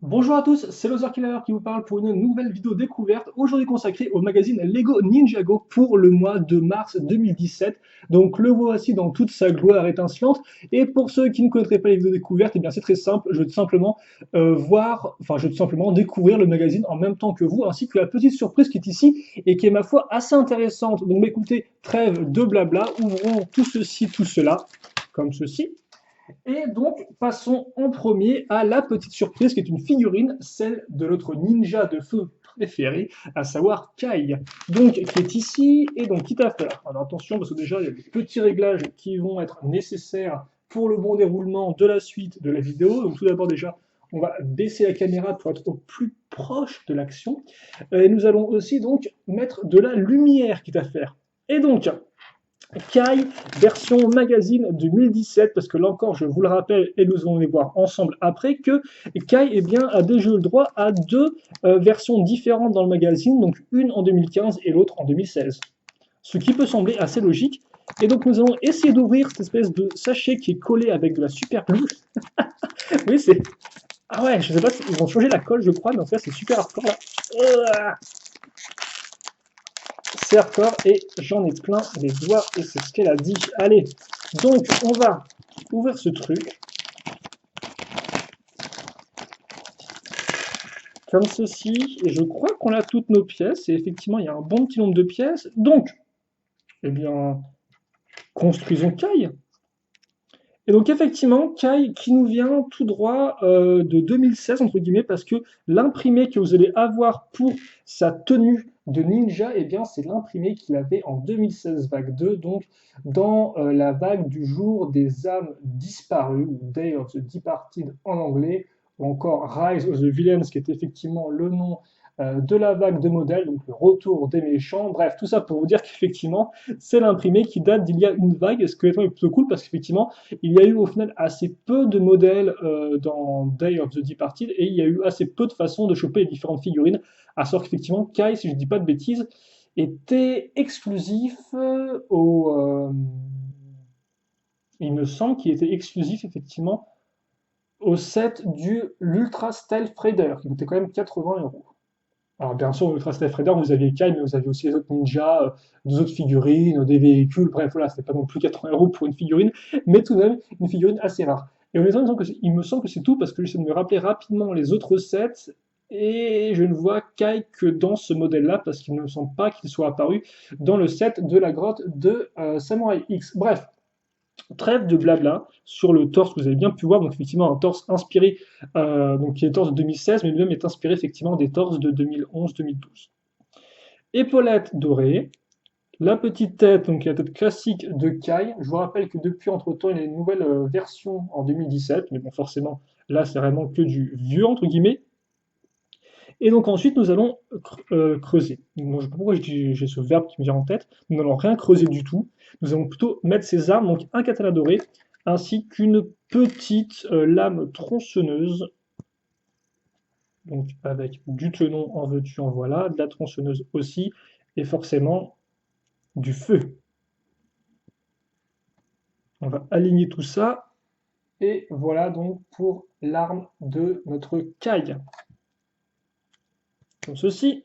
Bonjour à tous, c'est Loser Killer qui vous parle pour une nouvelle vidéo découverte, aujourd'hui consacrée au magazine Lego Ninjago pour le mois de mars 2017. Donc le voici dans toute sa gloire étincelante. Et pour ceux qui ne connaîtraient pas les vidéos découvertes, eh bien c'est très simple, je vais tout simplement je vais tout simplement découvrir le magazine en même temps que vous, ainsi que la petite surprise qui est ici et qui est ma foi assez intéressante. Donc écoutez, trêve de blabla, ouvrons tout ceci, tout cela, comme ceci. Et donc, passons en premier à la petite surprise qui est une figurine, celle de notre ninja de feu préféré, à savoir Kai. Donc, qui est ici et donc qui t'a faire. Alors attention, parce que déjà, il y a des petits réglages qui vont être nécessaires pour le bon déroulement de la suite de la vidéo. Donc, tout d'abord, déjà, on va baisser la caméra pour être au plus proche de l'action. Et nous allons aussi donc mettre de la lumière qui t'a faire. Et donc, Kai, version magazine 2017, parce que là encore, je vous le rappelle, et nous allons les voir ensemble après, que Kai eh bien, a déjà eu le droit à deux versions différentes dans le magazine, donc une en 2015 et l'autre en 2016. Ce qui peut sembler assez logique. Et donc nous allons essayer d'ouvrir cette espèce de sachet qui est collé avec de la super glue. Oui, c'est... Ah ouais, je sais pas, ils vont changer la colle, je crois, mais en fait, c'est super hardcore là. C'est hardcore et j'en ai plein les doigts et c'est ce qu'elle a dit. Allez, donc on va ouvrir ce truc comme ceci et je crois qu'on a toutes nos pièces et effectivement il y a un bon petit nombre de pièces. Donc, eh bien, construisons Kai. Et donc effectivement, Kai qui nous vient tout droit de 2016 entre guillemets parce que l'imprimé que vous allez avoir pour sa tenue de ninja, eh bien c'est l'imprimé qu'il avait en 2016 vague 2, donc dans la vague du jour des âmes disparues, ou Day of the Departed en anglais, ou encore Rise of the Villains qui est effectivement le nom de la vague de modèles, donc le retour des méchants. Bref, tout ça pour vous dire qu'effectivement, c'est l'imprimé qui date d'il y a une vague, ce qui est plutôt cool parce qu'effectivement, il y a eu au final assez peu de modèles dans Day of the Departed et il y a eu assez peu de façons de choper les différentes figurines. À savoir qu'effectivement, Kai, si je ne dis pas de bêtises, était exclusif il me semble qu'il était exclusif effectivement au set du l'Ultra Stealth Raider qui coûtait quand même 80 €. Alors bien sûr, Ultra Stealth Raider, vous aviez Kai, mais vous aviez aussi les autres ninjas, des autres figurines, des véhicules, bref, voilà, c'était pas non plus 80 € pour une figurine, mais tout de même une figurine assez rare. Et honnêtement, il me semble que c'est tout, parce que j'essaie de me rappeler rapidement les autres sets, et je ne vois Kai que dans ce modèle-là, parce qu'il ne me semble pas qu'il soit apparu dans le set de la grotte de Samurai X. Bref, trêve de blabla sur le torse que vous avez bien pu voir, donc effectivement un torse inspiré, donc qui est le torse de 2016, mais lui-même est inspiré effectivement des torses de 2011-2012. Épaulettes dorées, la petite tête, donc la tête classique de Kai. Je vous rappelle que depuis entre-temps, il y a une nouvelle version en 2017, mais bon forcément, là c'est vraiment que du vieux entre guillemets. Et donc ensuite, nous allons creuser. Donc, je ne sais pas pourquoi j'ai ce verbe qui me vient en tête. Nous n'allons rien creuser du tout. Nous allons plutôt mettre ces armes, donc un katana doré, ainsi qu'une petite lame tronçonneuse, donc avec du tenon en veux-tu, en voilà, de la tronçonneuse aussi, et forcément du feu. On va aligner tout ça, et voilà donc pour l'arme de notre Kai. Comme ceci,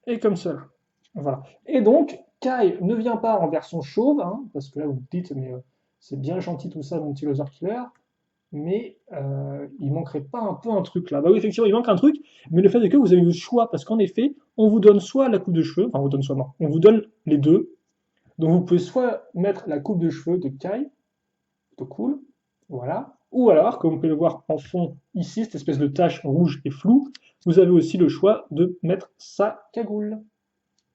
et comme cela. Voilà. Et donc, Kai ne vient pas en version chauve, hein, parce que là vous vous dites, mais c'est bien gentil tout ça, mon petit laser killer, mais il manquerait pas un peu un truc là. Bah oui, effectivement, il manque un truc, mais le fait est que vous avez le choix, parce qu'en effet, on vous donne soit la coupe de cheveux, enfin on vous donne soit non, on vous donne les deux. Donc vous pouvez soit mettre la coupe de cheveux de Kai, plutôt cool, voilà. Ou alors, comme vous pouvez le voir en fond ici, cette espèce de tache rouge et floue, vous avez aussi le choix de mettre sa cagoule,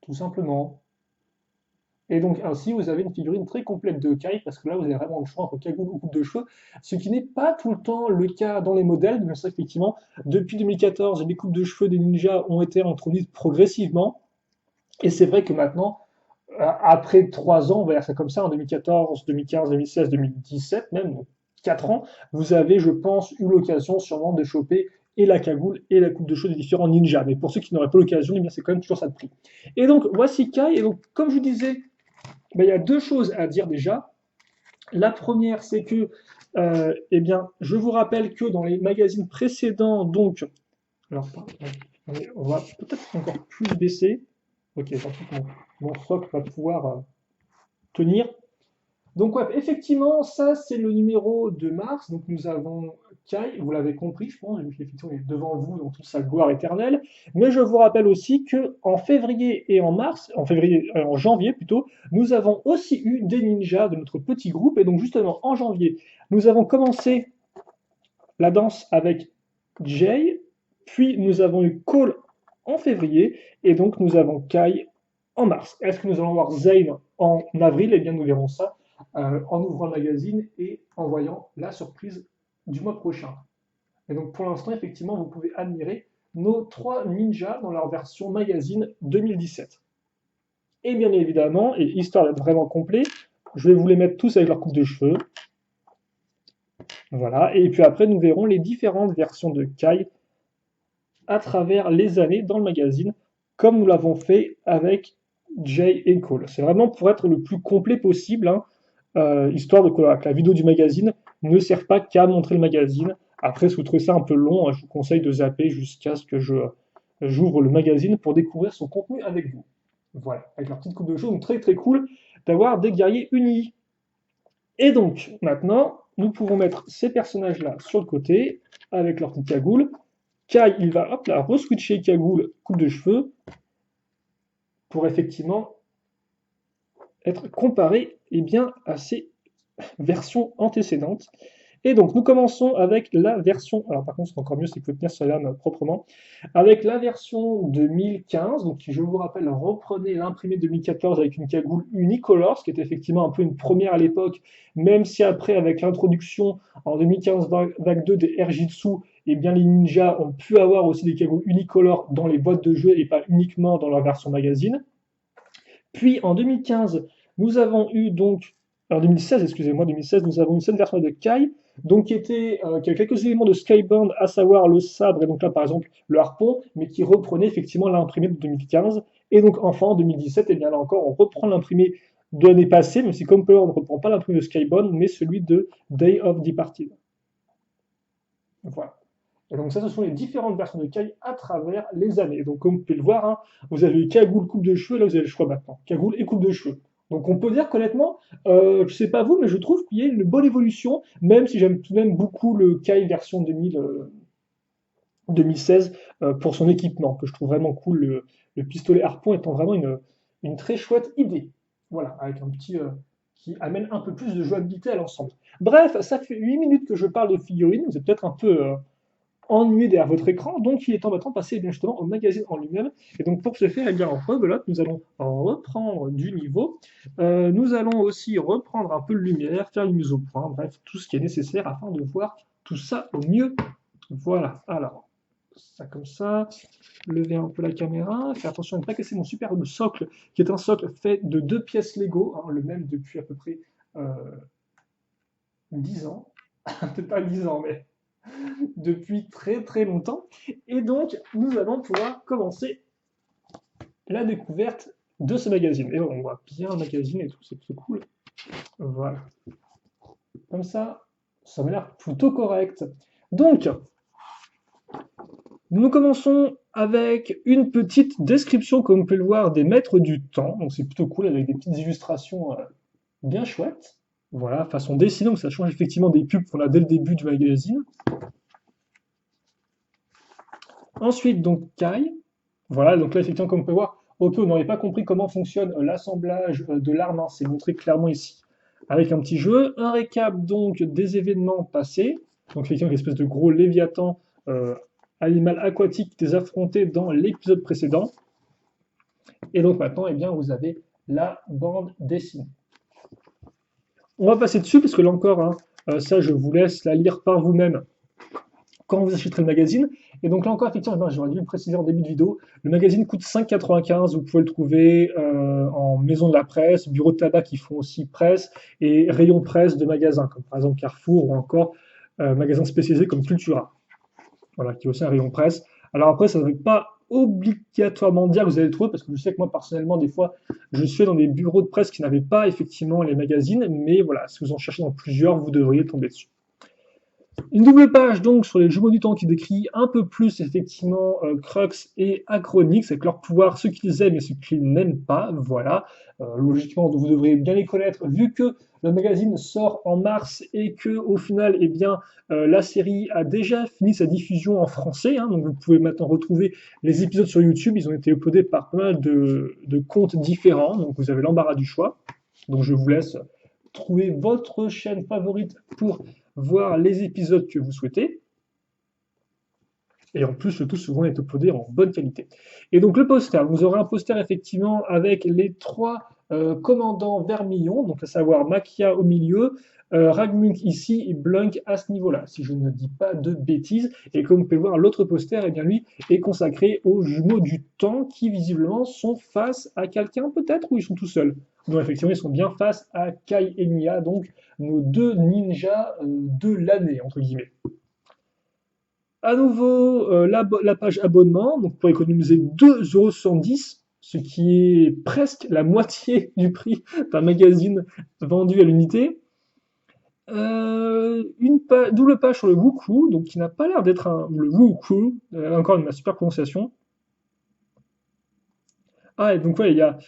tout simplement. Et donc ainsi, vous avez une figurine très complète de Kai, parce que là, vous avez vraiment le choix entre cagoule ou coupe de cheveux, ce qui n'est pas tout le temps le cas dans les modèles, mais c'est effectivement, depuis 2014, les coupes de cheveux des ninjas ont été introduites progressivement, et c'est vrai que maintenant, après 3 ans, on va dire ça comme ça, en 2014, 2015, 2016, 2017 même, donc 4 ans, vous avez, je pense, eu l'occasion sûrement de choper et la cagoule et la coupe de cheveux des différents ninjas. Mais pour ceux qui n'auraient pas l'occasion, eh bien c'est quand même toujours ça de prix. Et donc voici Kai, et donc comme je vous disais, ben, il y a deux choses à dire déjà. La première, c'est que, eh bien, je vous rappelle que dans les magazines précédents, donc Alors, on va peut-être encore plus baisser. Ok, j'en prie que mon socle va pouvoir tenir. Donc, ouais, effectivement, ça, c'est le numéro de mars. Donc, nous avons Kai, vous l'avez compris, je pense, vu qu'effectivement, il est devant vous dans toute sa gloire éternelle. Mais je vous rappelle aussi que en février et en mars, en janvier plutôt, nous avons aussi eu des ninjas de notre petit groupe. Et donc, justement, en janvier, nous avons commencé la danse avec Jay, puis nous avons eu Cole en février, et donc nous avons Kai en mars. Est-ce que nous allons voir Zayn en avril? Eh bien, nous verrons ça en ouvrant le magazine et en voyant la surprise du mois prochain. Et donc, pour l'instant, effectivement, vous pouvez admirer nos trois ninjas dans leur version magazine 2017. Et bien évidemment, et histoire d'être vraiment complet, je vais vous les mettre tous avec leur coupe de cheveux. Voilà, et puis après, nous verrons les différentes versions de Kai à travers les années dans le magazine, comme nous l'avons fait avec Jay et Cole. C'est vraiment pour être le plus complet possible, hein, histoire de que la vidéo du magazine ne sert pas qu'à montrer le magazine. Après, si vous trouvez ça un peu long, hein, je vous conseille de zapper jusqu'à ce que j'ouvre le magazine pour découvrir son contenu avec vous. Voilà, avec leur petite coupe de cheveux, donc très très cool d'avoir des guerriers unis. Et donc, maintenant, nous pouvons mettre ces personnages-là sur le côté, avec leur petite cagoule. Kai, il va hop là, reswitcher cagoule, coupe de cheveux, pour effectivement être comparé bien, à ses versions antécédentes. Et donc, nous commençons avec la version, alors par contre, c'est encore mieux, c'est que tenir sa lame proprement, avec la version 2015, donc qui, je vous rappelle, reprenait l'imprimé 2014 avec une cagoule unicolore, ce qui était effectivement un peu une première à l'époque, même si après, avec l'introduction en 2015 vague 2 des Airjitsu, et bien les ninjas ont pu avoir aussi des cagoules unicolores dans les boîtes de jeux et pas uniquement dans leur version magazine. Puis en 2015, nous avons eu donc, en 2016, excusez-moi, 2016, nous avons une seule version de Kai, donc qui a quelques éléments de Skybound, à savoir le sabre et donc là par exemple le harpon, mais qui reprenait effectivement l'imprimé de 2015. Et donc enfin en 2017, et bien là encore, on reprend l'imprimé de l'année passée, même si comme on ne reprend pas l'imprimé de Skybound, mais celui de Day of Departed. Voilà. Et donc ça, ce sont les différentes versions de Kai à travers les années. Et donc comme vous pouvez le voir, hein, vous avez eu cagoule, coupe de cheveux, et là vous avez le choix maintenant. Cagoule et coupe de cheveux. Donc on peut dire qu'honnêtement, je sais pas vous, mais je trouve qu'il y a une bonne évolution, même si j'aime tout de même beaucoup le Kai version 2016 pour son équipement, que je trouve vraiment cool, le pistolet harpon étant vraiment une très chouette idée. Voilà, avec un petit qui amène un peu plus de jouabilité à l'ensemble. Bref, ça fait 8 minutes que je parle de figurines, vous êtes peut-être un peu ennuyé derrière votre écran, donc il est temps maintenant de passer bien justement au magazine en lui-même. Et donc pour ce faire, eh bien, en rebelote, nous allons reprendre du niveau. Nous allons aussi reprendre un peu de lumière, faire une mise au point, bref, tout ce qui est nécessaire afin de voir tout ça au mieux. Voilà, alors, ça comme ça, lever un peu la caméra, faire attention à ne pas casser mon superbe socle, qui est un socle fait de 2 pièces Lego, hein, le même depuis à peu près euh, 10 ans, peut-être pas 10 ans, mais depuis très très longtemps. Et donc, nous allons pouvoir commencer la découverte de ce magazine. Et on voit bien le magazine et tout, c'est plutôt cool. Voilà. Comme ça m'a l'air plutôt correct. Donc, nous commençons avec une petite description, comme vous pouvez le voir, des maîtres du temps. Donc c'est plutôt cool avec des petites illustrations bien chouettes. Voilà, façon dessinée, donc ça change effectivement des pubs qu'on a dès le début du magazine. Ensuite, donc Kai. Voilà, donc là, effectivement, comme vous pouvez voir, ok, on n'aurait pas compris comment fonctionne l'assemblage de l'arme, hein, c'est montré clairement ici. Avec un petit jeu, un récap donc des événements passés. Donc effectivement, une espèce de gros léviathan animal aquatique des affrontés dans l'épisode précédent. Et donc maintenant, eh bien, vous avez la bande dessinée. On va passer dessus, parce que là encore, hein, ça, je vous laisse la lire par vous-même quand vous achèterez le magazine. Et donc là encore, effectivement, j'aurais dû le préciser en début de vidéo, le magazine coûte 5,95 €, vous pouvez le trouver en maison de la presse, bureau de tabac qui font aussi presse, et rayon presse de magasins, comme par exemple Carrefour, ou encore magasins spécialisés comme Cultura, voilà, qui est aussi un rayon presse. Alors après, ça ne veut pas obligatoirement dire que vous allez le trouver, parce que je sais que moi, personnellement, des fois, je suis dans des bureaux de presse qui n'avaient pas effectivement les magazines, mais voilà, si vous en cherchez dans plusieurs, vous devriez tomber dessus. Une double page donc sur les jumeaux du temps qui décrit un peu plus effectivement Crux et Acronix avec leurs pouvoirs, ce qu'ils aiment et ce qu'ils n'aiment pas. Voilà. Logiquement, vous devriez bien les connaître vu que le magazine sort en mars et que au final, eh bien, la série a déjà fini sa diffusion en français. Hein, donc vous pouvez maintenant retrouver les épisodes sur YouTube. Ils ont été uploadés par pas mal de comptes différents. Donc vous avez l'embarras du choix. Donc je vous laisse trouver votre chaîne favorite pour voir les épisodes que vous souhaitez. Et en plus, le tout souvent est uploadé en bonne qualité. Et donc le poster, vous aurez un poster effectivement avec les trois commandants vermillons, donc à savoir Makia au milieu, Ragmunk ici et Blunk à ce niveau-là, si je ne dis pas de bêtises. Et comme vous pouvez voir, l'autre poster, eh bien, lui, est consacré aux jumeaux du temps qui visiblement sont face à quelqu'un peut-être ou ils sont tout seuls. Donc effectivement, ils sont bien face à Kai et Nia, donc nos deux ninjas de l'année, entre guillemets. À nouveau, la page abonnement, donc pour économiser 2,70 €, ce qui est presque la moitié du prix d'un magazine vendu à l'unité. Double page sur le Wukong, donc qui n'a pas l'air d'être le Wukong, encore une super prononciation. Ah, et donc ouais, il y a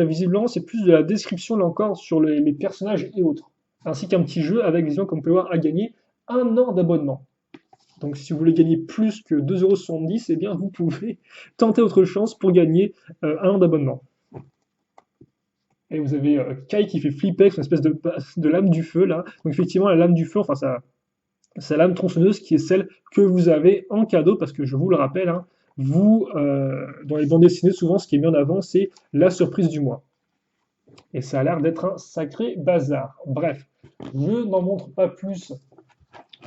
visiblement, c'est plus de la description là encore sur les personnages et autres, ainsi qu'un petit jeu avec visiblement, comme on peut voir, à gagner 1 an d'abonnement. Donc si vous voulez gagner plus que 2,70 €, eh bien vous pouvez tenter votre chance pour gagner 1 an d'abonnement. Et vous avez Kai qui fait flipper avec une espèce de lame du feu là. Donc effectivement la lame du feu, enfin sa lame tronçonneuse qui est celle que vous avez en cadeau, parce que je vous le rappelle, hein, vous, dans les bandes dessinées, souvent ce qui est mis en avant, c'est la surprise du mois. Et ça a l'air d'être un sacré bazar. Bref, je n'en montre pas plus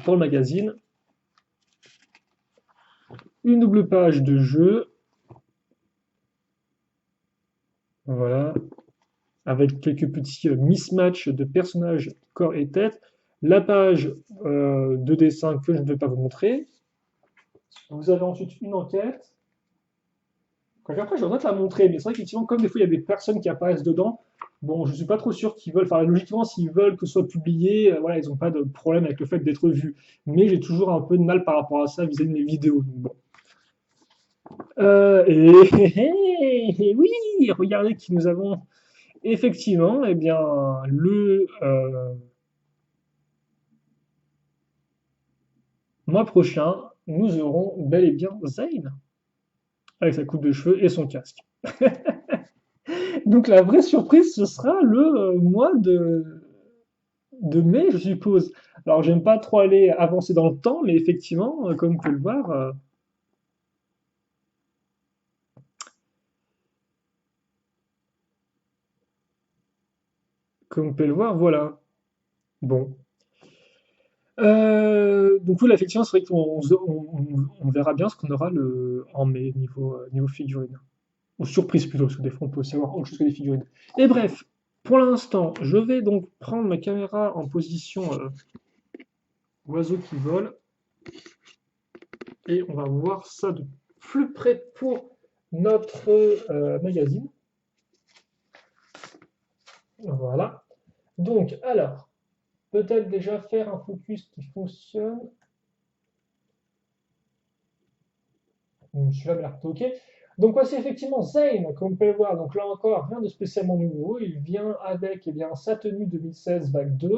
pour le magazine. Une double page de jeu. Voilà, avec quelques petits mismatchs de personnages, corps et tête. La page de dessin que je ne vais pas vous montrer. Vous avez ensuite une enquête. Après, je vais te la montrer, mais c'est vrai qu'effectivement, comme des fois il y a des personnes qui apparaissent dedans, bon, je suis pas trop sûr qu'ils veulent, enfin, logiquement, s'ils veulent que ce soit publié, voilà, ils n'ont pas de problème avec le fait d'être vus. Mais j'ai toujours un peu de mal par rapport à ça vis-à-vis de mes vidéos. Donc, bon. Et oui, regardez qui nous avons. Effectivement, eh bien, le mois prochain, nous aurons bel et bien Zayn, avec sa coupe de cheveux et son casque. Donc la vraie surprise, ce sera le mois de mai, je suppose. Alors j'aime pas trop aller avancer dans le temps, mais effectivement, comme vous pouvez le voir, voilà. Bon. Donc oui, là, effectivement, c'est vrai qu'on verra bien ce qu'on aura en mai niveau figurine. Ou surprise plutôt, parce que des fois on peut aussi avoir autre chose que des figurines. Et bref, pour l'instant, je vais donc prendre ma caméra en position oiseau qui vole, et on va voir ça de plus près pour notre magazine. Voilà. Donc, alors, peut-être déjà faire un focus qui fonctionne. Celui-là m'a l'air plutôt ok. Donc voici effectivement Zayn, comme vous pouvez le voir. Donc là encore, rien de spécialement nouveau. Il vient avec eh bien, sa tenue 2016 vague 2,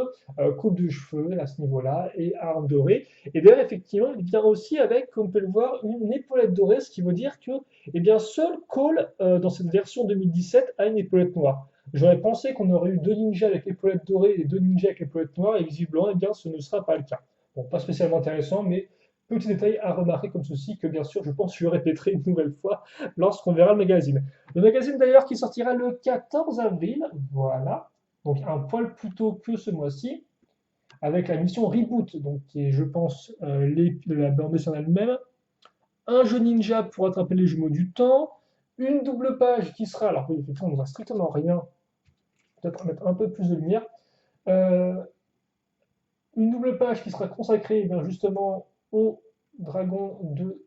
coupe de cheveux à ce niveau-là et arme dorée. Et d'ailleurs, effectivement, il vient aussi avec, comme vous pouvez le voir, une épaulette dorée, ce qui veut dire que eh bien, seul Cole, dans cette version 2017, a une épaulette noire. J'aurais pensé qu'on aurait eu deux ninjas avec l'épaulette dorée et deux ninjas avec l'épaulette noire, et visiblement, eh bien, ce ne sera pas le cas. Bon, pas spécialement intéressant, mais petit détail à remarquer comme ceci, que bien sûr, je pense que je répéterai une nouvelle fois lorsqu'on verra le magazine. Le magazine d'ailleurs qui sortira le 14 avril, voilà, donc un poil plus tôt que ce mois-ci, avec la mission Reboot, donc qui est, je pense, la bande dessinée elle-même, un jeu ninja pour attraper les jumeaux du temps, une double page qui sera, alors oui, effectivement, on n'aura strictement rien, peut-être mettre un peu plus de lumière, euh, une double page qui sera consacrée eh bien, justement au dragon de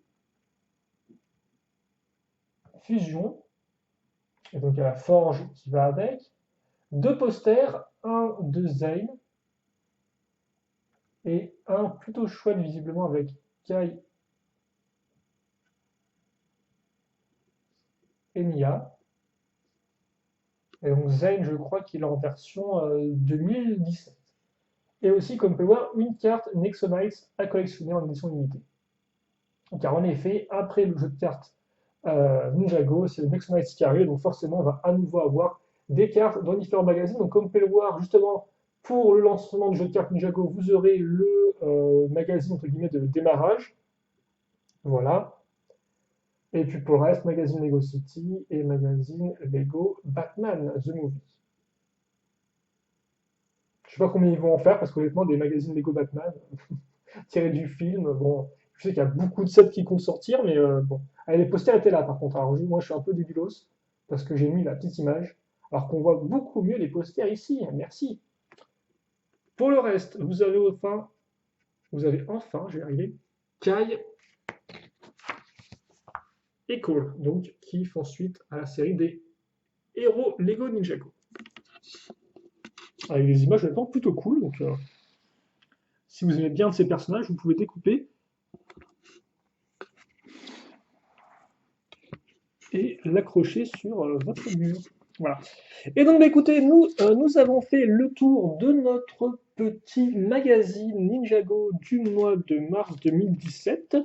fusion, et donc à la forge qui va avec, deux posters, un de Zayn, Et un plutôt chouette visiblement avec Kai et Mia. Et donc Zane, je crois qu'il est en version 2017. Et aussi, comme on peut voir, une carte Nexomites à collectionner en édition limitée. Car en effet, après le jeu de cartes Ninjago, c'est le Nexomites qui arrive, donc forcément, on va à nouveau avoir des cartes dans différents magazines. Donc, comme on peut le voir, justement, pour le lancement du jeu de cartes Ninjago, vous aurez le magazine entre guillemets de démarrage. Voilà. Et puis pour le reste, magazine Lego City et magazine Lego Batman The Movie. Je sais pas combien ils vont en faire parce qu'honnêtement, des magazines Lego Batman tirés du film, bon, je sais qu'il y a beaucoup de sets qui comptent sortir, mais bon. Allez, les posters étaient là par contre. Alors moi, je suis un peu débilos parce que j'ai mis la petite image, alors qu'on voit beaucoup mieux les posters ici. Merci. Pour le reste, vous avez enfin, je vais y arriver, Kai et Cole, donc qui font suite à la série des héros Lego Ninjago. Avec des images honnêtement plutôt cool, donc si vous aimez bien de ces personnages, vous pouvez découper et l'accrocher sur votre mur. Voilà. Et donc, bah, écoutez, nous avons fait le tour de notre petit magazine Ninjago du mois de mars 2017.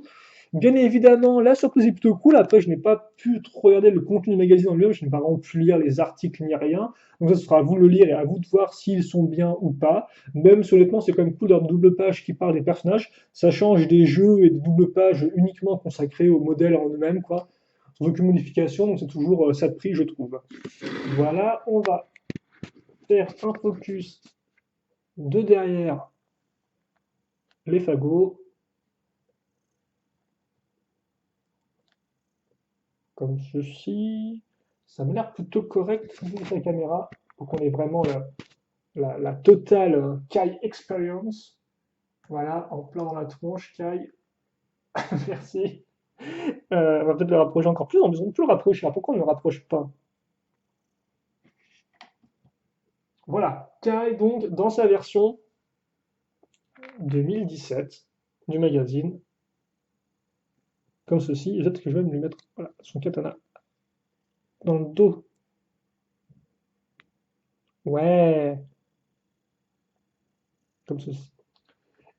Bien évidemment, la surprise est plutôt cool. Après, je n'ai pas pu trop regarder le contenu du magazine en lui-même. Je n'ai pas vraiment pu lire les articles ni rien. Donc, ça sera à vous de le lire et à vous de voir s'ils sont bien ou pas. Même si honnêtement, c'est quand même cool d'avoir de double page qui parle des personnages. Ça change des jeux et des doubles pages uniquement consacrés aux modèles en eux-mêmes, quoi. Sans aucune modification. Donc, c'est toujours ça de prix, je trouve. Voilà, on va faire un focus de derrière les fagots, comme ceci. Ça m'a l'air plutôt correct avec la caméra, pour qu'on ait vraiment la totale Kai Experience. Voilà, en plein dans la tronche, Kai. Merci. On va peut-être le rapprocher encore plus. On peut le rapprocher. Alors pourquoi on ne le rapproche pas? Voilà, Kai, donc, dans sa version 2017 du magazine, comme ceci. Et peut-être que je vais me lui mettre voilà, son katana dans le dos. Ouais, comme ceci.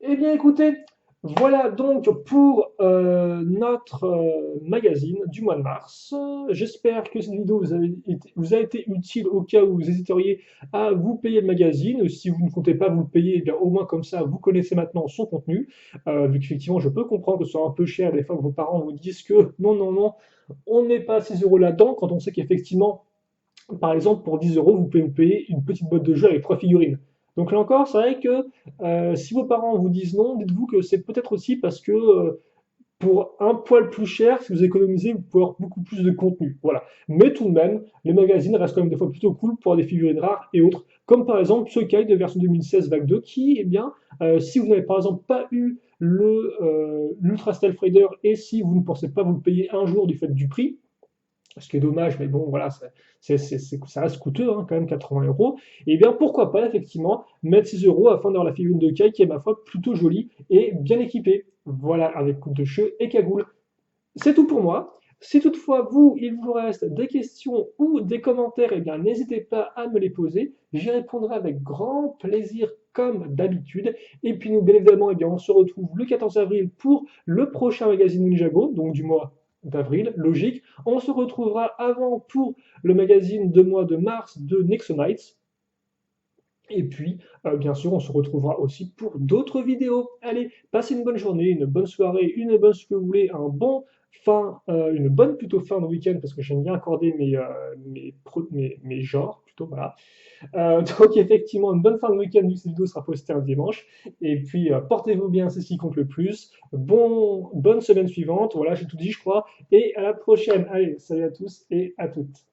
Eh bien, écoutez, voilà donc pour notre magazine du mois de mars. J'espère que cette vidéo vous a été utile au cas où vous hésiteriez à vous payer le magazine. Si vous ne comptez pas vous le payer, eh bien, au moins comme ça, vous connaissez maintenant son contenu. Vu qu'effectivement, je peux comprendre que ce soit un peu cher des fois que vos parents vous disent que non, non, non, on n'est pas à 6 euros là-dedans, quand on sait qu'effectivement, par exemple, pour 10 euros, vous pouvez vous payer une petite boîte de jeux avec 3 figurines. Donc là encore, c'est vrai que si vos parents vous disent non, dites-vous que c'est peut-être aussi parce que pour un poil plus cher, si vous économisez, vous pouvez avoir beaucoup plus de contenu. Voilà. Mais tout de même, les magazines restent quand même des fois plutôt cool pour avoir des figurines rares et autres. Comme par exemple ce Kai de version 2016 vague 2 qui, eh bien, si vous n'avez par exemple pas eu l'Ultra Stealth Raider et si vous ne pensez pas vous le payer un jour du fait du prix, ce qui est dommage, mais bon, voilà, ça reste coûteux, hein, quand même 80 euros. Et bien, pourquoi pas, effectivement, mettre 6 euros afin d'avoir la figurine de Kai qui est, ma foi, plutôt jolie et bien équipée. Voilà, avec coupe de cheveux et cagoule. C'est tout pour moi. Si toutefois, vous, il vous reste des questions ou des commentaires, eh bien, n'hésitez pas à me les poser. J'y répondrai avec grand plaisir, comme d'habitude. Et puis, nous, bien évidemment, eh bien, on se retrouve le 14 avril pour le prochain magazine Ninjago, donc du mois d'avril, logique. On se retrouvera avant pour le magazine de mois de mars de Nexonites. Et puis, bien sûr, on se retrouvera aussi pour d'autres vidéos. Allez, passez une bonne journée, une bonne soirée, une bonne ce que vous voulez, une bonne plutôt fin de week-end, parce que j'aime bien accorder mes genres, plutôt, voilà. Donc, effectivement, une bonne fin de week-end, vu que cette vidéo sera postée un dimanche. Et puis, portez-vous bien, c'est ce qui compte le plus. Bonne semaine suivante, voilà, j'ai tout dit, je crois. Et à la prochaine. Allez, salut à tous et à toutes.